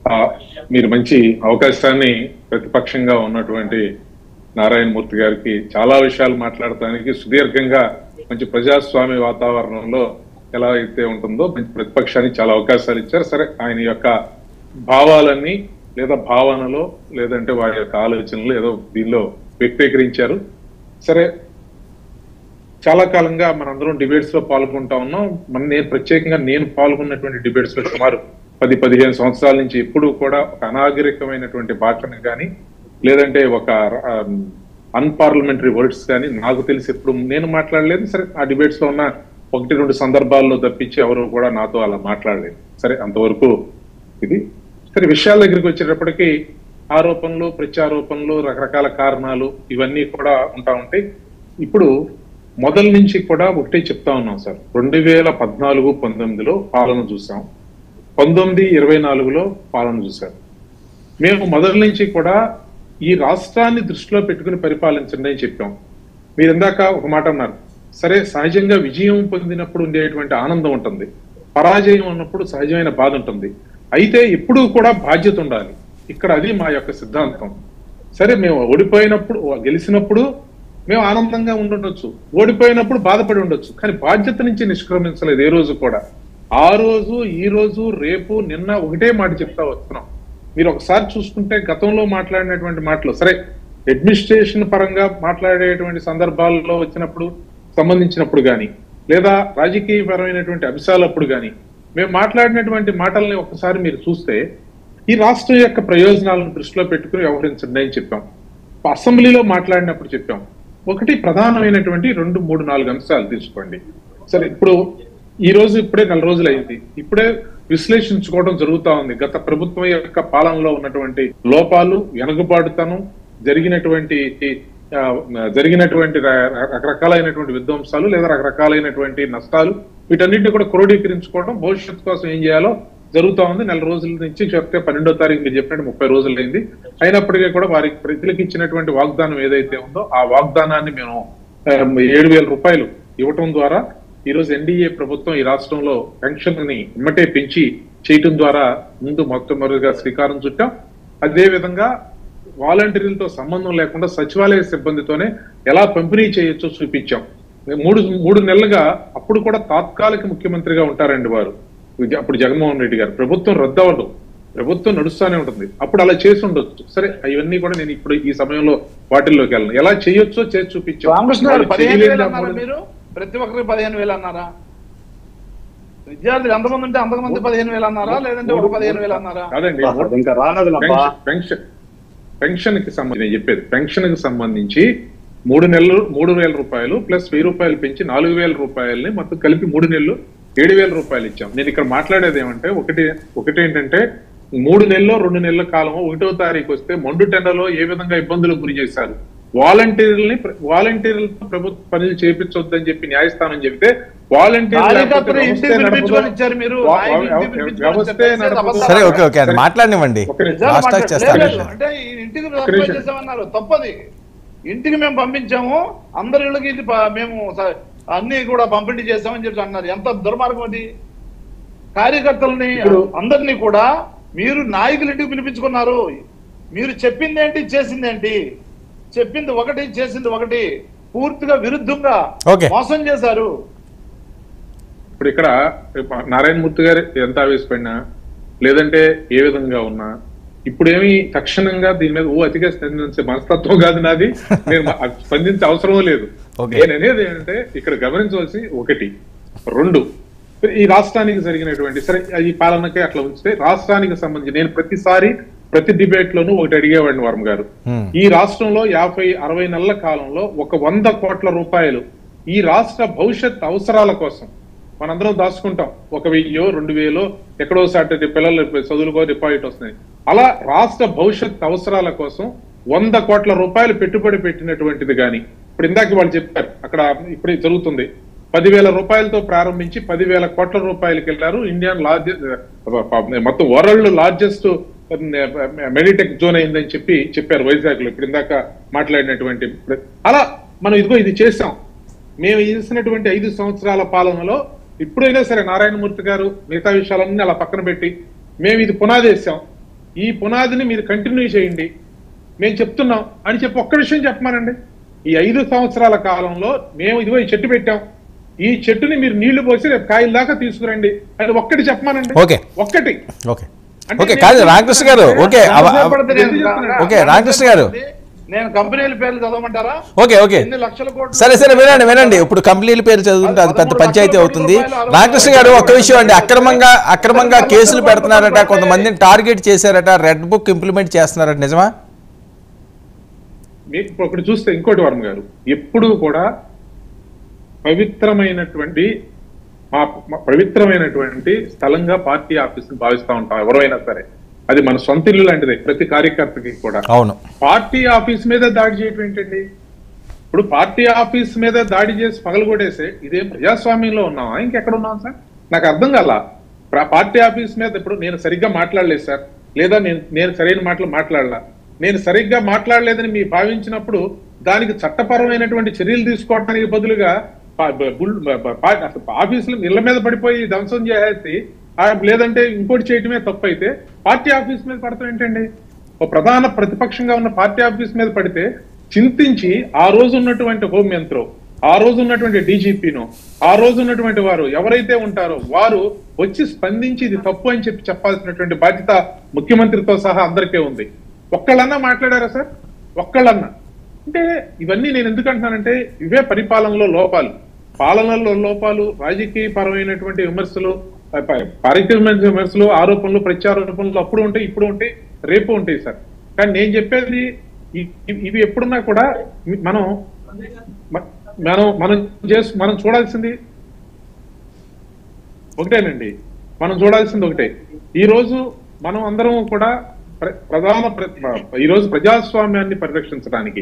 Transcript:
ఆ, మీరు మంచి అవకాశాన్ని ప్రతిపక్షంగా ఉన్నటువంటి నారాయణమూర్తి గారికి చాలా విషయాలు మాట్లాడటానికి సుదీర్ఘంగా మంచి ప్రజాస్వామ్య వాతావరణంలో ఎలా అయితే ఉంటుందో మంచి ప్రతిపక్షానికి చాలా అవకాశాలు ఇచ్చారు. సరే, ఆయన యొక్క భావాలన్నీ లేదా భావనలో లేదంటే వారి యొక్క ఆలోచనలు ఏదో దీనిలో వ్యక్తీకరించారు. సరే, చాలా కాలంగా మనందరం డిబేట్స్ లో పాల్గొంటా ఉన్నాం. నేను ప్రత్యేకంగా నేను పాల్గొన్నటువంటి డిబేట్స్ లో సుమారు 10-15 సంవత్సరాల నుంచి ఎప్పుడు కూడా ఒక అనాగరికమైనటువంటి భాషను కానీ లేదంటే ఒక అన్పార్లమెంటరీ వర్డ్స్ కానీ నాకు తెలిసి ఎప్పుడు నేను మాట్లాడలేదు. సరే, ఆ డిబేట్స్ లో ఉన్న 1-2 సందర్భాల్లో తప్పించి ఎవరు కూడా నాతో అలా మాట్లాడలేదు. సరే, అంతవరకు ఇది. సరే, విషయాల దగ్గరికి వచ్చేటప్పటికి ఆరోపణలు ప్రత్యారోపణలు రకరకాల కారణాలు ఇవన్నీ కూడా ఉంటా ఉంటాయి. ఇప్పుడు మొదల నుంచి కూడా ఒకటే చెప్తా ఉన్నాం సార్. 2014-19లో పాలన చూసాం, 19-24లో పాలన చూశారు. మేము మొదల నుంచి కూడా ఈ రాష్ట్రాన్ని దృష్టిలో పెట్టుకుని పరిపాలించండి అని చెప్పాం. మీరు ఇందాక ఒక మాట అన్నారు. సరే, సహజంగా విజయం పొందినప్పుడు ఉండేటువంటి ఆనందం ఉంటుంది, పరాజయం ఉన్నప్పుడు సహజమైన బాధ ఉంటుంది. అయితే ఎప్పుడూ కూడా బాధ్యత ఉండాలి. ఇక్కడ అది మా యొక్క సిద్ధాంతం. సరే, మేము ఓడిపోయినప్పుడు గెలిచినప్పుడు మేము ఆనందంగా ఉండొచ్చు, ఓడిపోయినప్పుడు బాధపడి ఉండొచ్చు, కానీ బాధ్యత నుంచి నిష్క్రమించలేదు ఏ రోజు కూడా. ఆ రోజు, ఈ రోజు, రేపు, నిన్న ఒకటే మాట చెప్తా వస్తున్నాం. మీరు ఒకసారి చూసుకుంటే గతంలో మాట్లాడినటువంటి మాటలు, సరే అడ్మినిస్ట్రేషన్ పరంగా మాట్లాడేటువంటి సందర్భాల్లో వచ్చినప్పుడు సంబంధించినప్పుడు కానీ లేదా రాజకీయపరమైనటువంటి అంశాలప్పుడు కానీ మేము మాట్లాడినటువంటి మాటల్ని ఒకసారి మీరు చూస్తే ఈ రాష్ట్రం యొక్క ప్రయోజనాలను దృష్టిలో పెట్టుకుని వ్యవహరించండి అని చెప్పాం. అసెంబ్లీలో మాట్లాడినప్పుడు చెప్పాం. ఒకటి ప్రధానమైనటువంటి 2-3-4 అంశాలు తీసుకోండి. సరే, ఇప్పుడు ఈ రోజు ఇప్పుడే 4 రోజులు అయింది. ఇప్పుడే విశ్లేషించుకోవడం జరుగుతా ఉంది. గత ప్రభుత్వం యొక్క పాలనలో ఉన్నటువంటి లోపాలు, వెనుకబాటుతనం, జరిగినటువంటి రకరకాలైనటువంటి విధ్వంసాలు లేదా రకరకాలైనటువంటి నష్టాలు, వీటన్నిటిని కూడా క్రోడీకరించుకోవడం, భవిష్యత్తు కోసం ఏం చేయాలో జరుగుతా ఉంది. 4 రోజుల నుంచి చెప్తే 12వ తారీఖు మీరు చెప్పినట్టు 30 రోజులు అయింది. అయినప్పటికీ కూడా వారికి ప్రజలకు ఇచ్చినటువంటి వాగ్దానం ఏదైతే ఉందో ఆ వాగ్దానాన్ని మేము 7,000 రూపాయలు ఇవ్వటం ద్వారా ఈ రోజు ఎన్డీఏ ప్రభుత్వం ఈ రాష్ట్రంలో పెన్షన్ ని ఇమ్మటే పెంచి చేయటం ద్వారా ముందు మొట్టమొదటిగా శ్రీకారం చుట్టాం. అదే విధంగా వాలంటీర్లతో సంబంధం లేకుండా సచివాలయ సిబ్బందితోనే ఎలా పంపిణీ చేయొచ్చో చూపించాం. 3 నెలలుగా అప్పుడు కూడా తాత్కాలిక ముఖ్యమంత్రిగా ఉంటారండి వారు. అప్పుడు జగన్మోహన్ రెడ్డి గారు. ప్రభుత్వం రద్దు అవ్వదు, ప్రభుత్వం నడుస్తూనే ఉంటుంది. అప్పుడు అలా చేసి ఉండొచ్చు. సరే, అవన్నీ కూడా నేను ఇప్పుడు ఈ సమయంలో వాటిల్లోకి వెళ్ళను. ఎలా చేయొచ్చో చేసి చూపించాం. ప్రతి ఒక్కరికి 15,000 అన్నారా? విద్యార్థులు ఎంతమంది ఉంటే అంతమంది 15,000 అన్నారా, లేదంటే ఒక 15,000 అన్నారా? కాదండి, పెన్షన్ కి సంబంధించి నేను చెప్పేది. పెన్షన్ కి సంబంధించి 3 నెలలు 3,000 రూపాయలు ప్లస్ 1,000 రూపాయలు పెంచి 4,000 రూపాయలని మొత్తం కలిపి 3 నెలలు 7,000 రూపాయలు ఇచ్చాం. నేను ఇక్కడ మాట్లాడేది ఏమంటే ఒకటి ఏంటంటే 3 నెలల్లో 2 నెలల కాలము 1వ తారీఖు వస్తే మొండు టెండర్లో ఏ విధంగా ఇబ్బందులకు గురి చేశారు. వాలంటీర్లతో ప్రభుత్వ పనులు చేయించొద్దని చెప్పి న్యాయస్థానం చెబితే మాట్లాడినివ్వండి. తప్పది. ఇంటికి మేము పంపించాము, అందరి ఇళ్ళకి మేము అన్ని కూడా పంపిణీ చేస్తామని చెప్పి అన్నారు. ఎంత దుర్మార్గం అది! కార్యకర్తలని అందరినీ కూడా మీరు నాయకులు ఇంటికి పిలిపించుకున్నారు. మీరు చెప్పిందేంటి, చేసిందేంటి? చెప్పింది ఒకటి, చేసింది ఒకటి. పూర్తిగా విరుద్ధంగా మోసం చేశారు. ఇప్పుడు ఇక్కడ నారాయణమూర్తి గారు ఎంత ఆవేశపడినా లేదంటే ఏ విధంగా ఉన్నా ఇప్పుడేమి తక్షణంగా దీని మీద అతిగా స్పందించే మనస్తత్వం కాదు నాది. నేను స్పందించే అవసరం లేదు. నేను అనేది ఏంటంటే ఇక్కడ గమనించవలసి 1, 2 ఈ రాష్ట్రానికి జరిగినటువంటి, సరే ఈ పాలనకే అట్లా ఉంచితే రాష్ట్రానికి సంబంధించి నేను ప్రతి డిబేట్ లోనూ ఒకటి అడిగేవాడిని వర్మ గారు. ఈ రాష్ట్రంలో 50-60 నెలల కాలంలో ఒక 100 కోట్ల రూపాయలు ఈ రాష్ట్ర భవిష్యత్ అవసరాల కోసం మనందరం దాచుకుంటాం. 1,000, 2,000 ఎక్కడో సాటి పిల్లలు చదువులుకో డిపాజిట్ వస్తున్నాయి. అలా రాష్ట్ర భవిష్యత్ అవసరాల కోసం 100 కోట్ల రూపాయలు పెట్టుబడి పెట్టినటువంటిది కానీ ఇప్పుడు ఇందాక వాళ్ళు చెప్పారు అక్కడ ఇప్పుడు జరుగుతుంది. 10,000 రూపాయలతో ప్రారంభించి 10,000 కోట్ల రూపాయలకి వెళ్ళారు. ఇండియన్ మొత్తం వరల్డ్ లార్జెస్ట్ మెడిటెక్ జోన్ అయిందని చెప్పారు వైజాగ్ లో. ఇప్పుడు ఇందాక మాట్లాడినటువంటి అలా మనం ఇది చేసాం. మేము చేసినటువంటి 5 సంవత్సరాల పాలనలో ఇప్పుడైనా సరే నారాయణమూర్తి గారు మిగతా విషయాలన్నీ అలా పక్కన పెట్టి మేము ఇది పునాదేశాం. ఈ పునాదిని మీరు కంటిన్యూ చేయండి, మేము చెప్తున్నాం అని చెప్పి ఒక్క విషయం చెప్పమానండి. ఈ 5 సంవత్సరాల కాలంలో మేము ఇదిగో ఈ చెట్టు పెట్టాం, ఈ చెట్టుని మీరు నీళ్లు పోసి రేపు కాయల దాకా తీసుకురండి అని ఒక్కటి చెప్పమానండి. ఒక్కటి. ఓకే కాదు రామకృష్ణ గారు, ఓకే రామకృష్ణ గారు, నేను కంపెనీల పేర్లు చదవమంటారా? ఓకే ఎన్ని లక్షల కోట్లు. సరే వినండి. ఇప్పుడు కంపెనీల పేరు చదువుతుంటే అది పెద్ద పంచాయతీ అవుతుంది. రామకృష్ణ గారు ఒక్క విషయం అండి, అక్రమంగా కేసులు పెడుతున్నారట, కొంతమందిని టార్గెట్ చేశారట, రెడ్ బుక్ ఇంప్లిమెంట్ చేస్తున్నారట, నిజమా? మీకు ఒకటి చూస్తే ఇంకోటి వర్మ గారు, ఎప్పుడు కూడా పవిత్రమైనటువంటి స్థలంగా పార్టీ ఆఫీస్ భావిస్తూ ఉంటాం ఎవరైనా సరే. అది మన సొంత ఇల్లు లాంటిదే ప్రతి కార్యకర్తకి కూడా. అవును. పార్టీ ఆఫీస్ మీద దాడి చేయటం ఏంటండి? ఇప్పుడు పార్టీ ఆఫీస్ మీద దాడి చేసి పగలగొట్టేసే ఇదేం ప్రజాస్వామ్యంలో ఉన్నావా, ఇంకెక్కడ ఉన్నాం సార్? నాకు అర్థం కాల. పార్టీ ఆఫీస్ మీద ఇప్పుడు నేను సరిగ్గా మాట్లాడలేదు సార్, లేదా నేను సరైన మాటలు మాట్లాడలా, నేను సరిగ్గా మాట్లాడలేదని మీరు భావించినప్పుడు దానికి చట్టపరమైనటువంటి చర్యలు తీసుకోవడానికి బదులుగా ఆఫీసులు ఇళ్ల మీద పడిపోయి ధ్వంసం చేసేసి లేదంటే ఇంకోటి చేయటమే తప్పు అయితే పార్టీ ఆఫీస్ మీద పడతాం ఏంటండి? ఒక ప్రధాన ప్రతిపక్షంగా ఉన్న పార్టీ ఆఫీస్ మీద పడితే చింతించి ఆ రోజు ఉన్నటువంటి హోంమంత్రో, ఆ రోజు ఉన్నటువంటి డీజీపీనో, ఆ రోజు ఉన్నటువంటి వారు ఎవరైతే ఉంటారో వారు వచ్చి స్పందించి ఇది తప్పు అని చెప్పాల్సినటువంటి బాధ్యత ముఖ్యమంత్రితో సహా అందరికీ ఉంది. ఒక్కళ్ళన్నా మాట్లాడారా సార్? ఒక్కళ్ళన్నా? అంటే ఇవన్నీ నేను ఎందుకు అంటున్నానంటే ఇవే పరిపాలనలో లోపాలు, పాలనలో లోపాలు, రాజకీయ పరమైనటువంటి విమర్శలు, పారిశ్రామిక విమర్శలు, ఆరోపణలు, ప్రత్యారోపణలు అప్పుడు ఉంటాయి, ఇప్పుడు ఉంటాయి, రేపు ఉంటాయి సార్. కానీ నేను చెప్పేది ఇవి ఎప్పుడున్నా కూడా మనం చూడాల్సింది ఒకటేనండి. మనం చూడాల్సింది ఒకటే. ఈ రోజు మనం అందరం కూడా ఈ రోజు ప్రజాస్వామ్యాన్ని పరిరక్షించడానికి